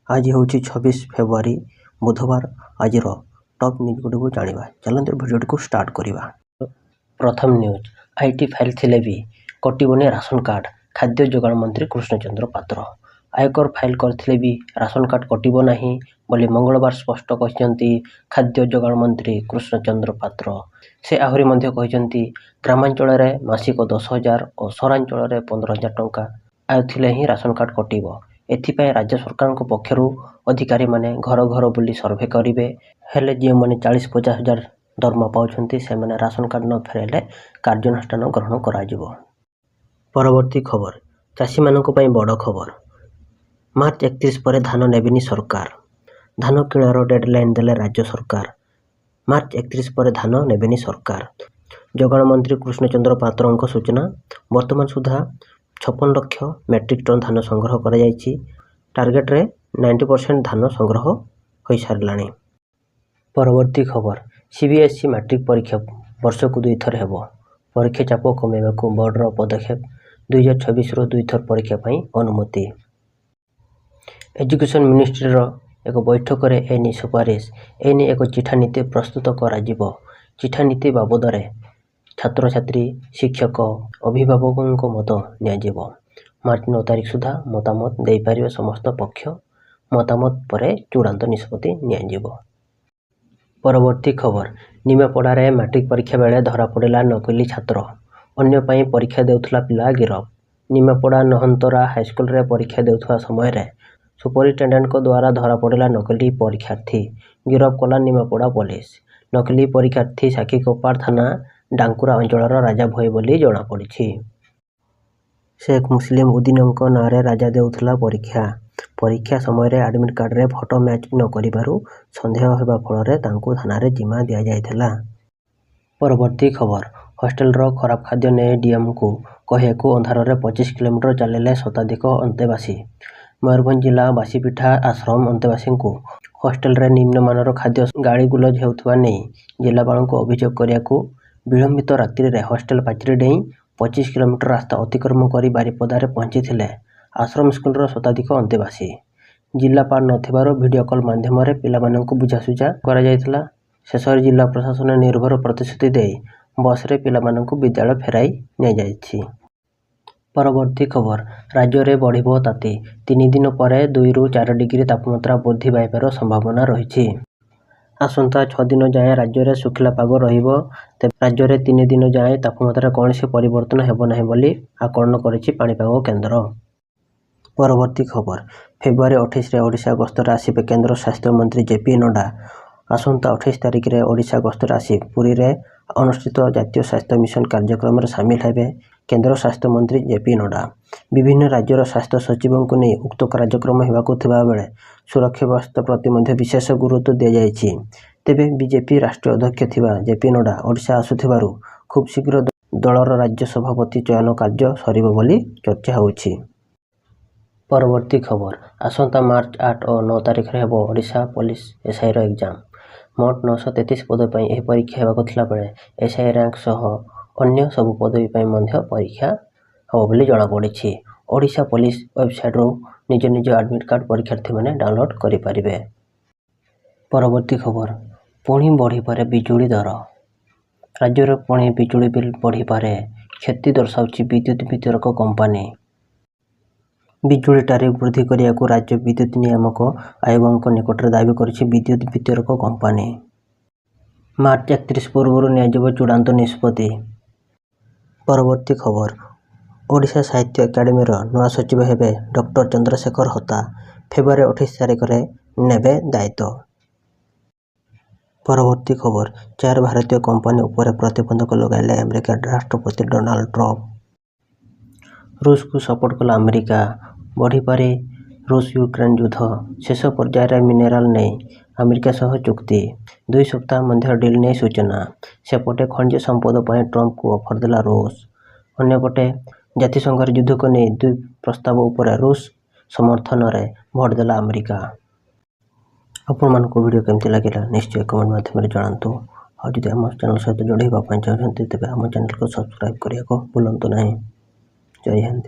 आज हूँ 26 फेब्रुआरी बुधवार। आज टॉप न्यूज गुड़ जाना चलते भिडियो को स्टार्ट करवा। प्रथम न्यूज आईटी फाइल थिले भी कटोनी राशन कार्ड। खाद्य जोगाण मंत्री कृष्णचंद्र पात्र आयकर फाइल करथिले भी राशन कार्ड कटिबो नहीं बोली मंगलवार स्पष्ट कहते खाद्य जोगाण मंत्री कृष्णचंद्र पात्र। से आहरी मध्य कहते ग्रामांचल में मासिक 10,000 और सहरांचल 15,000 टंका आय थिले ही राशन कार्ड कटिबो। एथिपाई राज्य सरकार पक्षर अधिकारी माने घर घर बुली सर्वे करेंगे। हेले जो मैंने 40-50 हजार दरमा पाँच से राशन कार्ड न फेरले कार्यानुष्ठान ग्रहण कर। परवर्ती खबर चाषी मानक पई बड़ खबर। मार्च 31 पर धान नेबेनी सरकार। धान किणार डेडलाइन देले राज्य सरकार। मार्च 31 पर धान नेबेनी सरकार। जोगाण मंत्री कृष्णचंद्र पात्र सूचना वर्तमान सुधा 56 लाख मेट्रिक टन धान संग्रह कर टार्गेट रे 90% धान संग्रह हो सारे। परवर्ती खबर सीबीएसई मैट्रिक परीक्षा वर्ष को 2 थर हेबो। परीक्षा चाप कमेवा बोर्डर पदक्षेप 2026 2 थर परीक्षा पाई अनुमति। एजुकेशन मिनिस्ट्री एक बैठक में एनी सुपारिश एनी एक चिठा नीति प्रस्तुत करा जिवो। चिठा नीति बाबद छात्र छात्री शिक्षक अभिभावकों मत नियाजिवो। मार्च 9 तारीख सुधा मतामत दे पारिबे समस्त पक्ष। मतामत पर चूड़ांत निष्पत्ति नियाजिवो। परवर्ती खबर निमापड़ारे मैट्रिक परीक्षा बेले धरा पड़ा नकली छात्र। अन्य पाई परीक्षा देउथला पिला गिरफ। निमापड़ा नहंतरा हाईस्कल रे परीक्षा देउथवा समय सुपरिटेडेंट द्वारा धरा पड़ा नकली परीक्षार्थी। गिरफ कला निमापड़ा पुलिस। नकली परीक्षार्थी साखीकोपार थाना डांकुरा अंचल राजा भय बोली जना पड़ी। शेख मुस्लिम उद्दीन नाँ राजा देउथला परीक्षा। परीक्षा समय एडमिट कार्ड रे फोटो मैच न करिबारु संदेह होगा फल थाना रे जिम्मा दि जाइथिला। परवर्ती खबर हॉस्टेल रो खराब खाद्य ने डीएम को कहू अंधार रे 25 किलोमीटर चलिले शताधिक अंतेवासी। मयूरभंज जिला बासीपिठा आश्रम अंतेवासी को हॉस्टेल रे निम्नमानर खाद्य गाड़ी गुलज हेउथवा नै जिलापाल को अभियोग करियाकू विलंबित रात्रि रे हॉस्टेल पाचेरी डेई 25 किलोमीटर रास्ता अतिक्रम कर बारिपदार पहुंची थिले आश्रम स्कूल शताधिक अंतेवासी। जिलापाल नथिबारु वीडियो कॉल माध्यम पिलामानंकु बुझासुझा करा जायथिला। शेष जिला प्रशासन निर्भर प्रतिश्रुति दे बस रे पिलामानंकु विद्यालय फेराई नै जायछि। परवर्ती खबर राज्य में बढ़िबो ताती। 3 दिन पर 2 ରୁ 4 डिग्री तापमात्रा वृद्धि पाइबार संभावना रही। आसंता 6 दिन जाए राज्य में सुखिला पाग रहिबो। राज्य में 3 दिन जाए तापमात्रा कौन से परिवर्तन हेबो नहीं बोली आकलन करिछि पाणीपाग केन्द्र। परवर्ती खबर फेब्रुआरी 28 ओडिशा गस्तर आसिबे केन्द्र स्वास्थ्य मंत्री जेपी नड्डा। आसंता 28 तारिख में ओडिशा गस्तर आसी पुरी रे अनुष्ठित जातीय स्वास्थ्य मिशन कार्यक्रम में सामिल हेबे केन्द्र स्वास्थ्य मंत्री जेपी नड्डा। विभिन्न राज्यर स्वास्थ्य सचिवों को नहीं उक्त कार्यक्रम हेबाकु थिबा बेले सुरक्षा व्यवस्था प्रति मध्य विशेष गुरुत्व दिया जायछि। तेबे बीजेपी राष्ट्रीय अध्यक्ष थिबा जेपी नड्डा ओडिशा आसुथिबारु खूब शीघ्र दलर राज्य सभापति चयन कार्य सरिबो बोली चर्चा होछि। परवर्ती खबर आसंता मार्च 8 और 9 तारिख में हेबो ओडिशा पुलिस एसआई रो एग्जाम। मोट 933 पद पर यह परीक्षा हेबाकु थिला बेले एसआई रैंक सह अन्य सबु पदवी पर मध्य परीक्षा हो बोली जना पड़ी। ओडिशा पुलिस वेबसाइट रो निज निज एडमिट कार्ड परीक्षार्थी माने डाउनलोड करि परिबे। परवर्ती खबर पुणी बढ़ी पारे बिजुली दर। राज्य में पुणी बिजुली बिल बढ़ी पारे क्षति दर्शाउछि विद्युत वितरक कंपानी। बिजुली टारिफ वृद्धि करिया को राज्य विद्युत नियामक आयोग निकट में दाबी करिछि विद्युत वितरक कंपानी। मार्च 31 पूर्व नियाजिबो चूड़ांत निष्पत्ति। परवर्ती खबर ओडिशा साहित्य एकाडेमी नवा सचिव हेबे डॉक्टर चंद्रशेखर होता। फेब्रुआरी 28 तारिख में नेबे दायित्व। परवर्ती खबर 4 भारतीय कंपानी उपर प्रतिबंधक लगाइले अमेरिका राष्ट्रपति डोनाल्ड ट्रंप। रूस को सपोर्ट कला अमेरिका। बढ़ी पारे रूस यूक्रेन युद्ध शेष पर्यायर मिनेराल नहीं अमेरिका सह चुक्ति 2 सप्ताह मध्य डिल नहीं सूचना। सेपटे खनिज संपद पर ट्रंप को ऑफर देला रूस। अन्यपटे जातिसंघ युद्ध को नहीं 2 प्रस्ताव उपर रूस समर्थन रे भोट देला अमेरिका। आपण मानको वीडियो केमती लगिला निश्चय कमेंट माध्यम जणांतु। और जदि आम चैनल सहित जोड़े चाहते तेज आम चैनल को सब्सक्राइब करने को भूलु नहीं। जय हिंद।